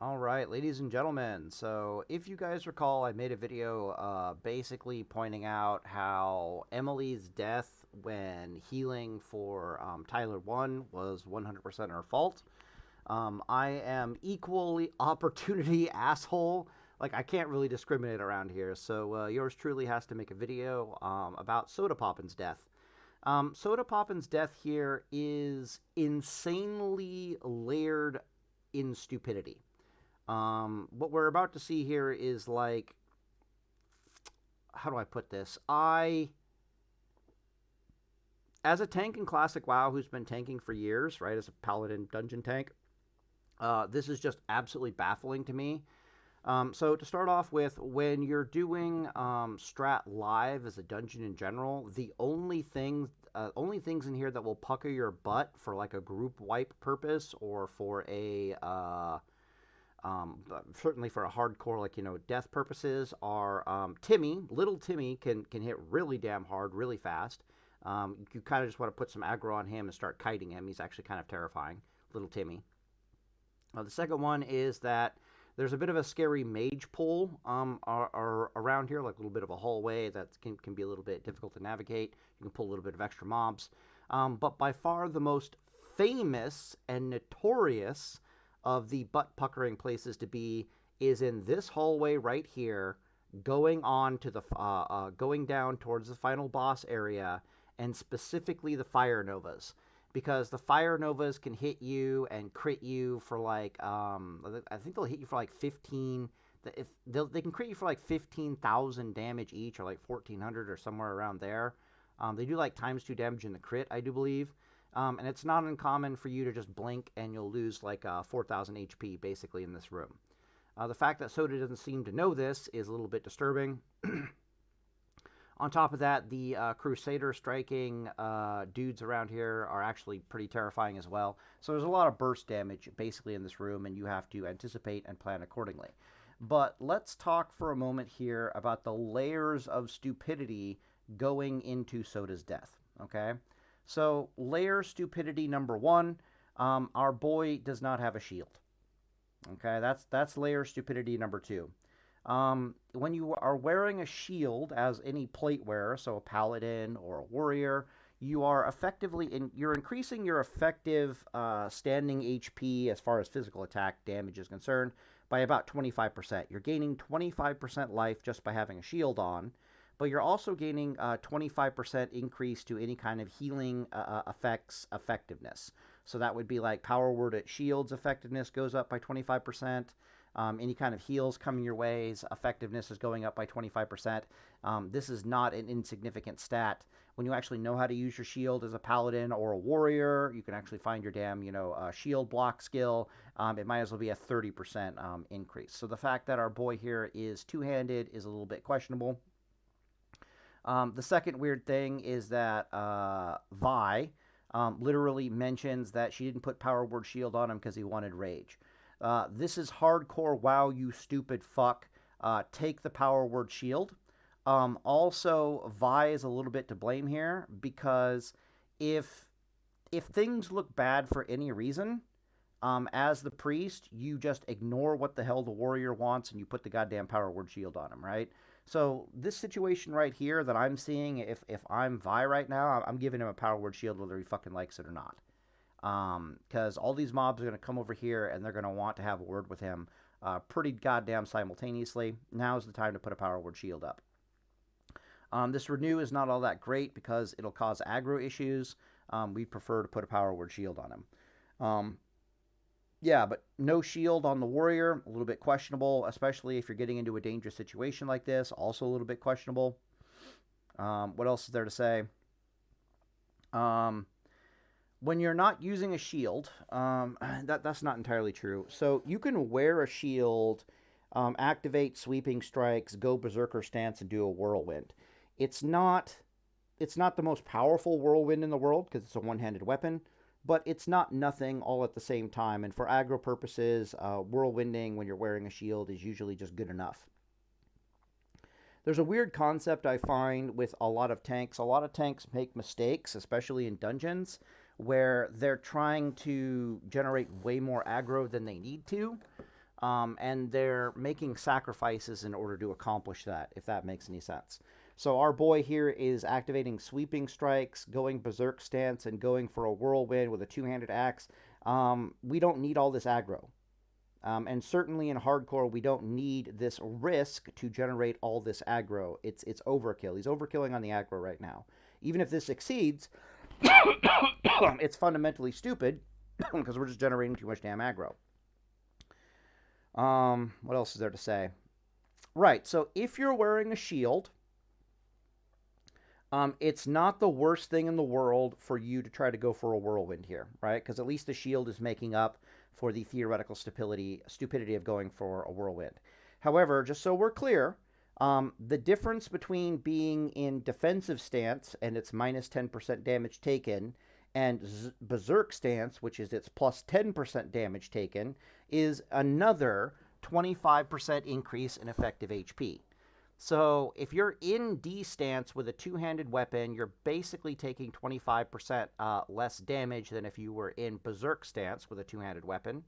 All right, ladies and gentlemen. So, if you guys recall, I made a video basically pointing out how Emily's death when healing for Tyler 1 was 100% her fault. I am equally opportunity asshole. Like, I can't really discriminate around here. So, yours truly has to make a video about Soda Poppin's death. Soda Poppin's death here is insanely layered in stupidity. What we're about to see here is like, how do I put this? As a tank in Classic WoW who's been tanking for years, right, as a paladin dungeon tank, this is just absolutely baffling to me. So to start off with, when you're doing strat live as a dungeon in general, the only things in here that will pucker your butt for like a group wipe purpose or for a certainly for a hardcore, like, death purposes, are Timmy. Little Timmy can hit really damn hard, really fast. You kind of just want to put some aggro on him and start kiting him. He's actually kind of terrifying, Little Timmy. The second one is that there's a bit of a scary mage pool around here, like a little bit of a hallway that can be a little bit difficult to navigate. You can pull a little bit of extra mobs. But by far the most famous and notorious of the butt-puckering places to be is in this hallway right here, going on to the going down towards the final boss area, and specifically the Fire Novas, because the Fire Novas can hit you and crit you for like I think they'll hit you for like 15. If they can crit you for like 15,000 damage each, or like 1,400 or somewhere around there. They do like ×2 damage in the crit, I do believe. And it's not uncommon for you to just blink and you'll lose like 4,000 HP basically in this room. The fact that Soda doesn't seem to know this is a little bit disturbing. On top of that, the Crusader striking dudes around here are actually pretty terrifying as well. So there's a lot of burst damage basically in this room, and you have to anticipate and plan accordingly. But let's talk for a moment here about the layers of stupidity going into Soda's death, okay? So, layer stupidity number one, our boy does not have a shield. Okay, that's layer stupidity number two. When you are wearing a shield as any plate wearer, so a paladin or a warrior, you are you're increasing your effective standing HP as far as physical attack damage is concerned by about 25%. You're gaining 25% life just by having a shield on, but you're also gaining 25% increase to any kind of healing effects effectiveness. So that would be like Power Word at Shields effectiveness goes up by 25%. Any kind of heals coming your ways, effectiveness is going up by 25%. This is not an insignificant stat. When you actually know how to use your shield as a paladin or a warrior, you can actually find your damn, shield block skill. It might as well be a 30% increase. So the fact that our boy here is two-handed is a little bit questionable. The second weird thing is that Vi literally mentions that she didn't put Power Word Shield on him because he wanted Rage. This is hardcore WoW, you stupid fuck. Take the Power Word Shield. Also, Vi is a little bit to blame here, because if things look bad for any reason, as the priest, you just ignore what the hell the warrior wants and you put the goddamn Power Word Shield on him, right? So this situation right here that I'm seeing, if I'm Vi right now, I'm giving him a Power Word Shield whether he fucking likes it or not. Because all these mobs are going to come over here and they're going to want to have a word with him pretty goddamn simultaneously. Now's the time to put a Power Word Shield up. This renew is not all that great because it'll cause aggro issues. We prefer to put a Power Word Shield on him. Yeah, but no shield on the warrior, a little bit questionable, especially if you're getting into a dangerous situation like this. Also a little bit questionable. What else is there to say? When you're not using a shield, that's not entirely true. So you can wear a shield, activate sweeping strikes, go berserker stance, and do a whirlwind. It's not the most powerful whirlwind in the world because it's a one-handed weapon, but it's not nothing all at the same time. And for aggro purposes, whirlwinding when you're wearing a shield is usually just good enough. There's a weird concept I find with a lot of tanks. A lot of tanks make mistakes, especially in dungeons, where they're trying to generate way more aggro than they need to. and they're making sacrifices in order to accomplish that, if that makes any sense. So our boy here is activating sweeping strikes, going berserk stance, and going for a whirlwind with a two-handed axe. We don't need all this aggro. And certainly in hardcore, we don't need this risk to generate all this aggro. It's overkill. He's overkilling on the aggro right now. Even if this succeeds, it's fundamentally stupid because we're just generating too much damn aggro. What else is there to say? Right, so if you're wearing a shield, it's not the worst thing in the world for you to try to go for a whirlwind here, right? Because at least the shield is making up for the theoretical stupidity of going for a whirlwind. However, just so we're clear, the difference between being in defensive stance and its minus 10% damage taken and berserk stance, which is its plus 10% damage taken, is another 25% increase in effective HP. So if you're in D stance with a two-handed weapon, you're basically taking 25% less damage than if you were in berserk stance with a two-handed weapon,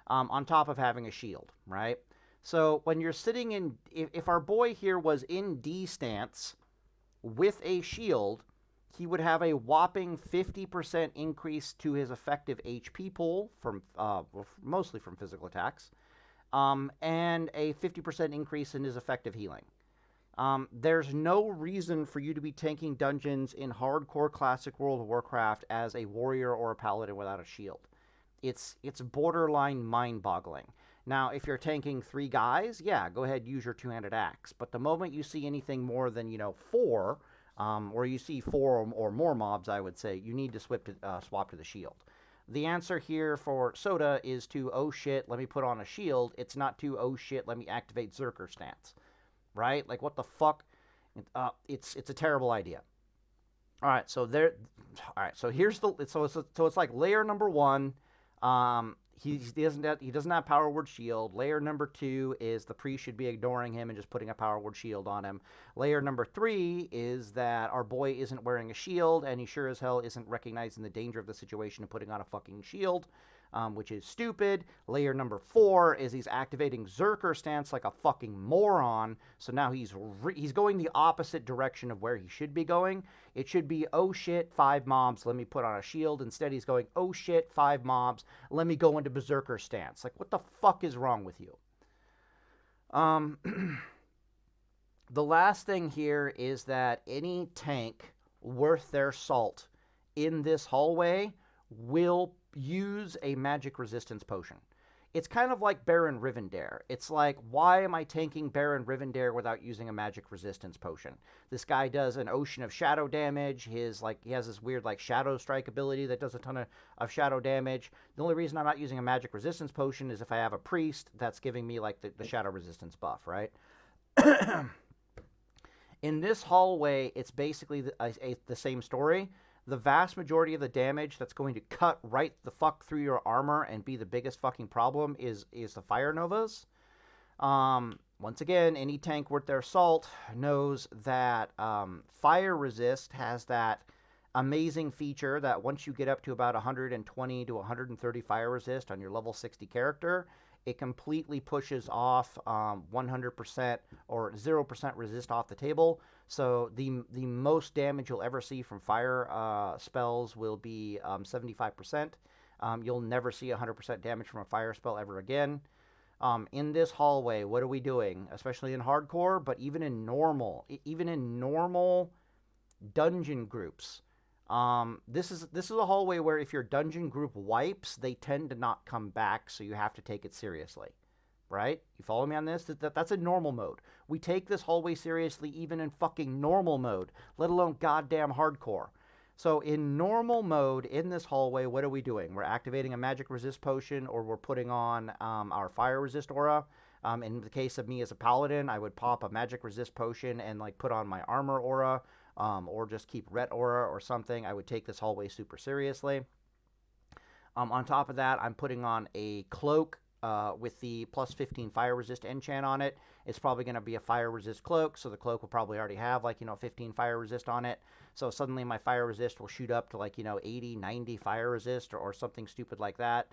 on top of having a shield, right? So when you're sitting in, if our boy here was in D stance with a shield, he would have a whopping 50% increase to his effective HP pool, from mostly from physical attacks, and a 50% increase in his effective healing. There's no reason for you to be tanking dungeons in hardcore classic World of Warcraft as a warrior or a paladin without a shield. It's borderline mind-boggling. Now, if you're tanking 3 guys, yeah, go ahead, use your two-handed axe. But the moment you see anything more than, 4, or you see 4 or more mobs, I would say, you need to swap to the shield. The answer here for Soda is to, oh shit, let me put on a shield. It's not to, oh shit, let me activate Zerker Stance. Right? Like, what the fuck? It's a terrible idea. All right, so so here's it's like layer number 1. He doesn't have power word shield. Layer number 2 is the priest should be ignoring him and just putting a power word shield on him. Layer number 3 is that our boy isn't wearing a shield, and he sure as hell isn't recognizing the danger of the situation and putting on a fucking shield, which is stupid. Layer number 4 is he's activating Zerker Stance like a fucking moron. So now he's going the opposite direction of where he should be going. It should be, oh shit, 5 mobs, let me put on a shield. Instead, he's going, oh shit, 5 mobs, let me go into Berserker Stance. Like, what the fuck is wrong with you? The last thing here is that any tank worth their salt in this hallway will use a magic resistance potion. It's kind of like Baron Rivendare. It's like, why am I tanking Baron Rivendare without using a magic resistance potion? This guy does an ocean of shadow damage. He has this weird shadow strike ability that does a ton of shadow damage. The only reason I'm not using a magic resistance potion is if I have a priest that's giving me the shadow resistance buff, right? In this hallway, it's basically the same story. The vast majority of the damage that's going to cut right the fuck through your armor and be the biggest fucking problem is the Fire Novas. Once again, any tank worth their salt knows that Fire Resist has that amazing feature that once you get up to about 120 to 130 Fire Resist on your level 60 character, it completely pushes off 100% or 0% resist off the table. So the most damage you'll ever see from fire spells will be 75%. You'll never see 100% damage from a fire spell ever again. In this hallway, what are we doing? Especially in hardcore, but even in normal dungeon groups. This is a hallway where if your dungeon group wipes, they tend to not come back, so you have to take it seriously. Right? You follow me on this? That's a normal mode. We take this hallway seriously even in fucking normal mode, let alone goddamn hardcore. So in normal mode, in this hallway, what are we doing? We're activating a magic resist potion, or we're putting on our fire resist aura. In the case of me as a paladin, I would pop a magic resist potion and put on my armor aura, or just keep ret aura or something. I would take this hallway super seriously. On top of that, I'm putting on a cloak with the plus 15 fire resist enchant on it. It's probably going to be a fire resist cloak, so the cloak will probably already have 15 fire resist on it. So suddenly my fire resist will shoot up to 80, 90 fire resist or something stupid like that.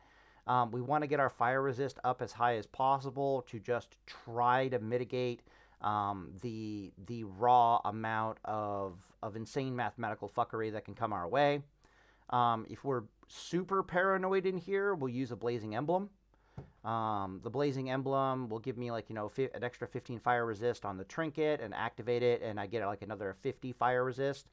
We want to get our fire resist up as high as possible to just try to mitigate the raw amount of insane mathematical fuckery that can come our way. If we're super paranoid in here, we'll use a blazing emblem. The blazing emblem will give me like, you know, an extra 15 fire resist on the trinket and activate it, and I get like another 50 fire resist.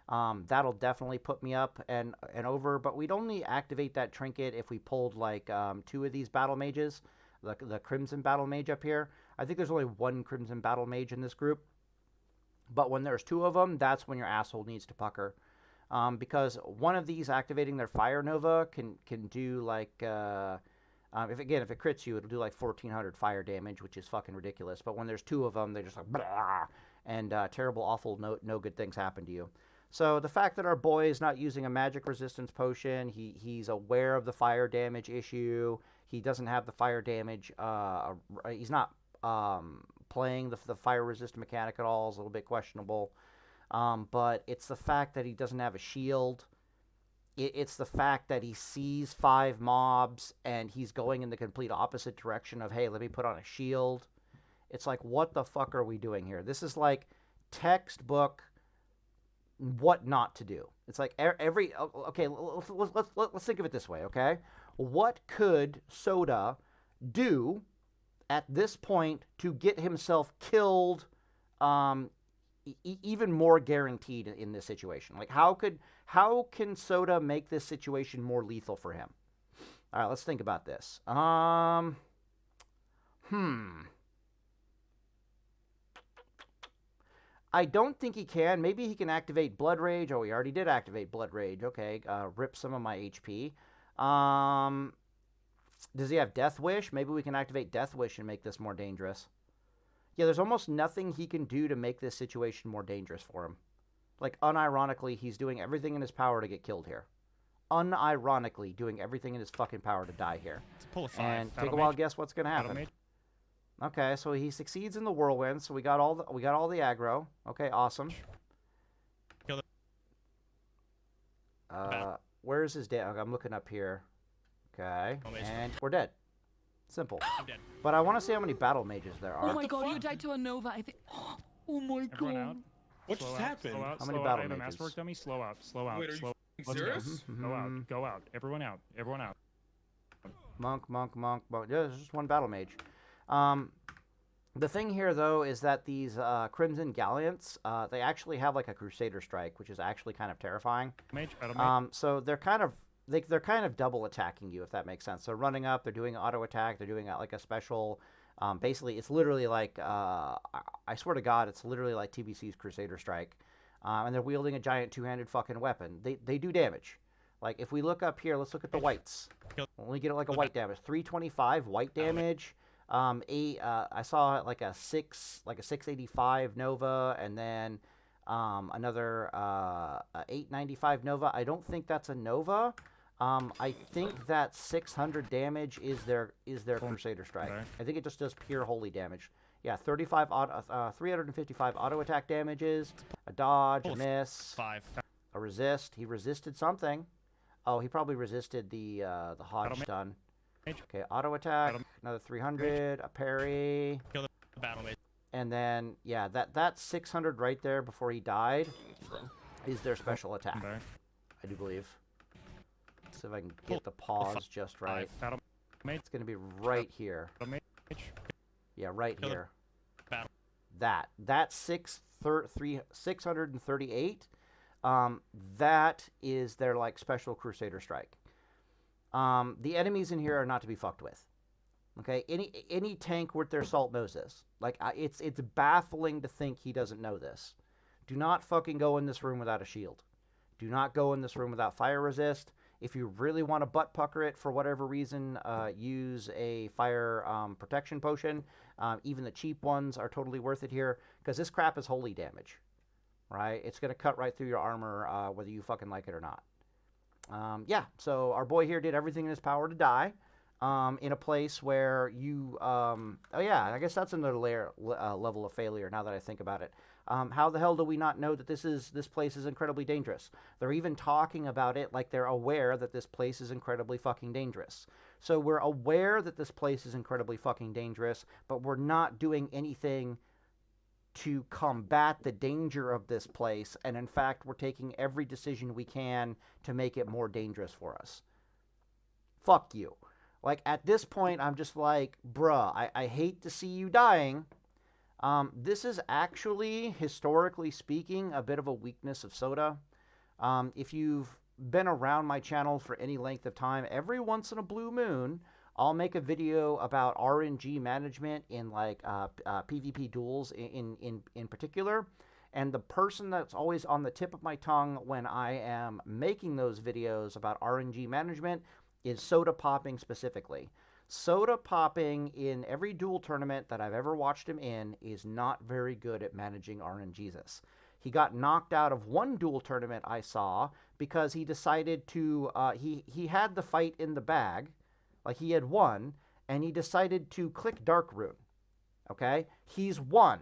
That'll definitely put me up and over, but we'd only activate that trinket if we pulled like 2 of these battle mages, the Crimson Battle Mage up here. I think there's only 1 Crimson Battle Mage in this group, but when there's 2 of them, that's when your asshole needs to pucker. Because one of these activating their Fire Nova can do like, if it crits you, it'll do like 1400 fire damage, which is fucking ridiculous. But when there's 2 of them, they're just like, blah, and terrible, awful, no good things happen to you. So the fact that our boy is not using a magic resistance potion, he's aware of the fire damage issue. He doesn't have the fire damage. He's not playing the fire resist mechanic at all. Is a little bit questionable. But it's the fact that he doesn't have a shield. It's the fact that he sees 5 mobs and he's going in the complete opposite direction of, hey, let me put on a shield. It's like, what the fuck are we doing here? This is like textbook what not to do. It's like okay, let's think of it this way, okay? What could Soda do at this point to get himself killed even more guaranteed in this situation? Like, how can Soda make this situation more lethal for him? All right, let's think about this. I don't think he can. Maybe he can activate Blood Rage. Oh, he already did activate Blood Rage. Okay, rip some of my HP. Does he have Death Wish? Maybe we can activate Death Wish and make this more dangerous. Yeah, there's almost nothing he can do to make this situation more dangerous for him. Like, unironically, he's doing everything in his power to get killed here. Unironically, doing everything in his fucking power to die here. Let's pull a 5. And take a wild guess what's going to happen. Okay, so he succeeds in the whirlwind. So we got all the aggro. Okay, awesome. Kill Where's his dead? Okay, I'm looking up here. Okay, and we're dead. Simple. I'm dead. But I want to see how many battle mages there are. Oh my god, you died to a Nova. I think. Oh my Everyone out. god. What just happened? Slow out, How many slow battle out. I have a mages? masterwork dummy. Slow out. Slow out. Wait, are you slow. f***ing serious? Go out. Go out. Everyone out. Everyone out. Monk. Yeah, there's just 1 battle mage. The thing here, though, is that these Crimson Galleons, they actually have like a Crusader Strike, which is actually kind of terrifying. Mage, battle mage. So they're kind of double attacking you, if that makes sense. So running up, they're doing auto attack, they're doing like a special. Basically, it's literally like I swear to God, it's literally like TBC's Crusader Strike, and they're wielding a giant 2-handed fucking weapon. They do damage. Like if we look up here, let's look at the whites. Only get like a white damage, 325 white damage. I saw like a 685 Nova, and then another 895 Nova. I don't think that's a Nova. I think that 600 damage is their Crusader Strike. Okay. I think it just does pure holy damage. Yeah, 355 auto attack damages, a dodge, a miss, 5. a resist. He resisted something. Oh, he probably resisted the Hodge stun. Okay, auto attack, another 300, a parry. Kill the battle mage. And then, yeah, that 600 right there before he died is their special attack, Okay. I do believe. See if I can get the pause just right. 5. Battle mage. It's going to be right here. Battle mage. Yeah, right Kill the here. battle. That 638, that is their, like, special Crusader Strike. The enemies in here are not to be fucked with. Okay, any tank worth their salt knows this. Like, it's baffling to think he doesn't know this. Do not fucking go in this room without a shield. Do not go in this room without fire resist. If you really want to butt pucker it for whatever reason, use a fire protection potion. Even the cheap ones are totally worth it here, because this crap is holy damage, right? It's going to cut right through your armor, whether you fucking like it or not. Yeah, so our boy here did everything in his power to die in a place where you... oh yeah, I guess that's another level of failure now that I think about it. How the hell do we not know that this place is incredibly dangerous? They're even talking about it like they're aware that this place is incredibly fucking dangerous. So we're aware that this place is incredibly fucking dangerous, but we're not doing anything to combat the danger of this place. And in fact, we're taking every decision we can to make it more dangerous for us. Fuck you. Like, at this point, I'm just like, bruh, I hate to see you dying. This is actually, historically speaking, a bit of a weakness of Soda. If you've been around my channel for any length of time, every once in a blue moon, I'll make a video about RNG management in like PvP duels in particular. And the person that's always on the tip of my tongue when I am making those videos about RNG management is Soda Popping specifically. Soda Popping in every duel tournament that I've ever watched him in is not very good at managing RNGesus. He got knocked out of one duel tournament I saw because he decided to, he had the fight in the bag, like he had won, and he decided to click Dark Rune, okay? He's won.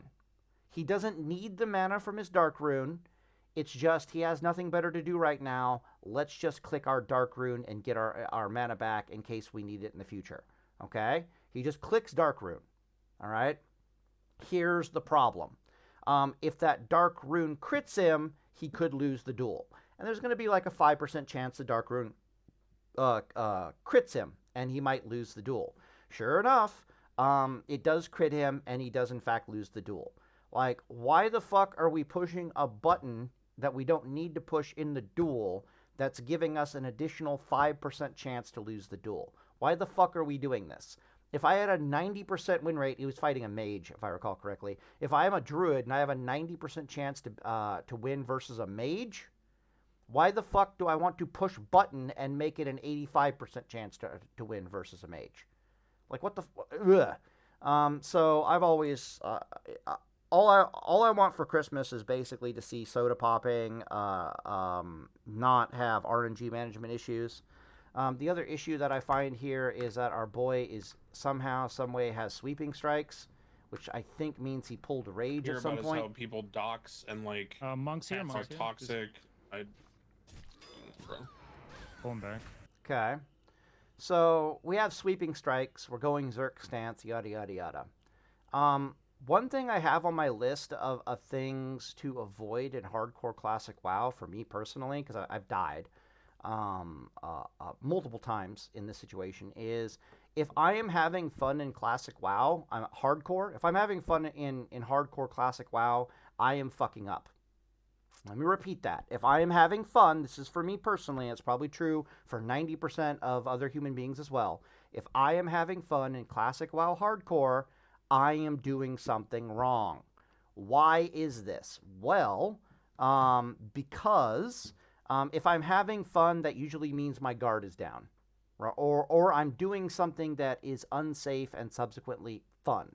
He doesn't need the mana from his Dark Rune. It's just he has nothing better to do right now. Let's just click our Dark Rune and get our mana back in case we need it in the future, okay? He just clicks Dark Rune, all right? Here's the problem. If that Dark Rune crits him, he could lose the duel. And there's going to be like a 5% chance the Dark Rune crits him, and he might lose the duel. Sure enough, it does crit him, and he does in fact lose the duel. Like, why the fuck are we pushing a button that we don't need to push in the duel that's giving us an additional 5% chance to lose the duel? Why the fuck are we doing this? If I had a 90% win rate, he was fighting a mage, if I recall correctly. If I am a druid and I have a 90% chance to win versus a mage, why the fuck do I want to push button and make it an 85% chance to win versus a mage? Like, what the so I've always all I want for Christmas is basically to see Soda Popping not have RNG management issues. The other issue that I find here is that our boy is somehow, some way has sweeping strikes, which I think means he pulled rage at some point. How people dox and like monks here, are monks here. toxic. Pulling back. Okay. So we have sweeping strikes. We're going Zerker Stance, yada, yada, yada. One thing I have on my list of things to avoid in hardcore classic WoW, for me personally, because I've died multiple times in this situation, is if I am having fun in classic WoW, I'm hardcore. If I'm having fun in hardcore classic WoW, I am fucking up. Let me repeat that. If I am having fun, this is for me personally, it's probably true for 90% of other human beings as well. If I am having fun in classic WoW hardcore, I am doing something wrong. Why is this? Well, because if I'm having fun, that usually means my guard is down. Or I'm doing something that is unsafe and subsequently fun.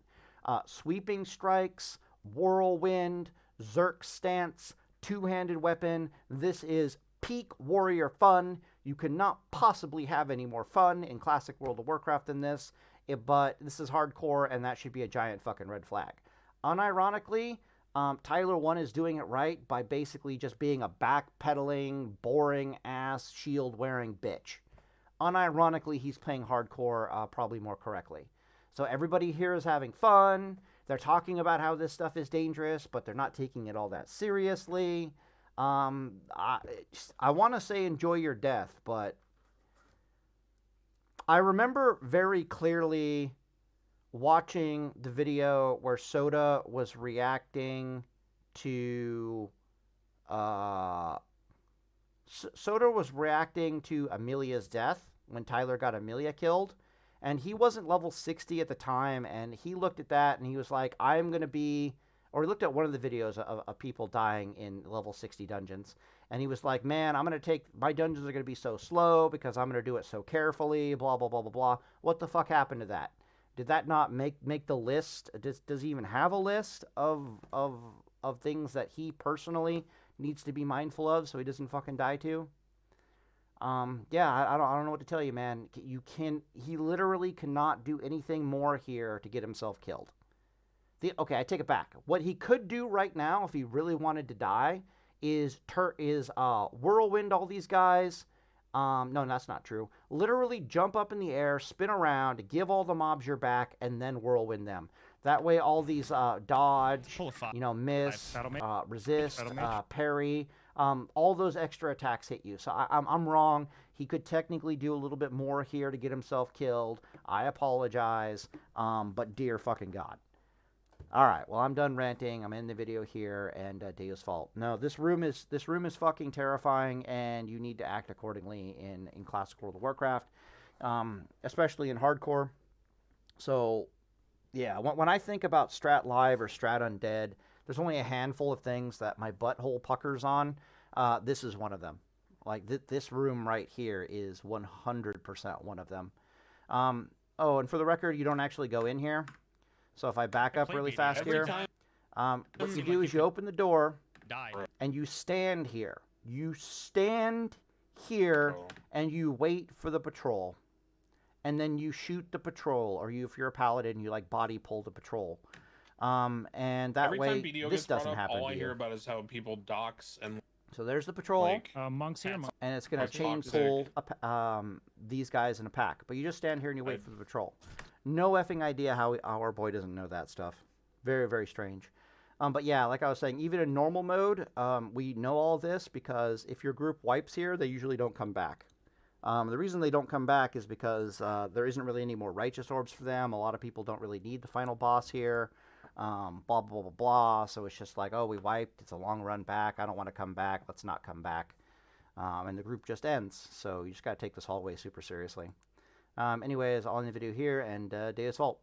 Sweeping strikes, whirlwind, Zerker Stance, two-handed weapon. This is peak warrior fun. You cannot possibly have any more fun in classic World of Warcraft than this. But this is hardcore, and that should be a giant fucking red flag. Unironically, Tyler 1 is doing it right by basically just being a backpedaling, boring-ass, shield-wearing bitch. Unironically, he's playing hardcore probably more correctly. So everybody here is having fun. They're talking about how this stuff is dangerous, but they're not taking it all that seriously. I want to say enjoy your death, but I remember very clearly watching the video where Soda was reacting to Amelia's death when Tyler got Amelia killed, and he wasn't level 60 at the time, and he looked at that and he was like, I'm going to be, or he looked at one of the videos of people dying in level 60 dungeons, and he was like, man, I'm going to take, my dungeons are going to be so slow because I'm going to do it so carefully, blah, blah, blah, blah, blah. What the fuck happened to that? Did that not make the list? Does he even have a list of things that he personally needs to be mindful of so he doesn't fucking die to? Yeah, I don't know what to tell you, man. He literally cannot do anything more here to get himself killed. Okay, I take it back. What he could do right now, if he really wanted to die, is whirlwind all these guys, No, that's not true. Literally jump up in the air, spin around, give all the mobs your back, and then whirlwind them. That way all these dodge, Pull a 5. miss, Battle mage. resist, Battle mage. parry, all those extra attacks hit you. So I'm wrong. He could technically do a little bit more here to get himself killed. I apologize, but dear fucking God. All right, well, I'm done ranting. I'm in the video here, and Deo's fault. No, this room is fucking terrifying, and you need to act accordingly in Classic World of Warcraft, especially in Hardcore. So, yeah, when I think about Strat Live or Strat Undead, there's only a handful of things that my butthole puckers on. This is one of them. Like, this room right here is 100% one of them. Oh, and for the record, you don't actually go in here. So if I back up really fast here, what you do is you open the door, and you stand here. You stand here, and you wait for the patrol. And then you shoot the patrol, or if you're a paladin, you like body pull the patrol. And that Every way, time BDO this gets brought doesn't up, happen all to I you. hear about is how people dox and So there's the patrol, like Monks here. and it's going to chain toxic. pull these guys in a pack. But you just stand here and you wait for the patrol. No effing idea how our boy doesn't know that stuff. Very, very strange. But yeah, like I was saying, even in normal mode, we know all this because if your group wipes here, they usually don't come back. The reason they don't come back is because there isn't really any more righteous orbs for them. A lot of people don't really need the final boss here. Blah, blah, blah, blah. So it's just like, oh, we wiped. It's a long run back. I don't want to come back. Let's not come back. And the group just ends. So you just got to take this hallway super seriously. Anyways, all in the video here, and Deo's fault.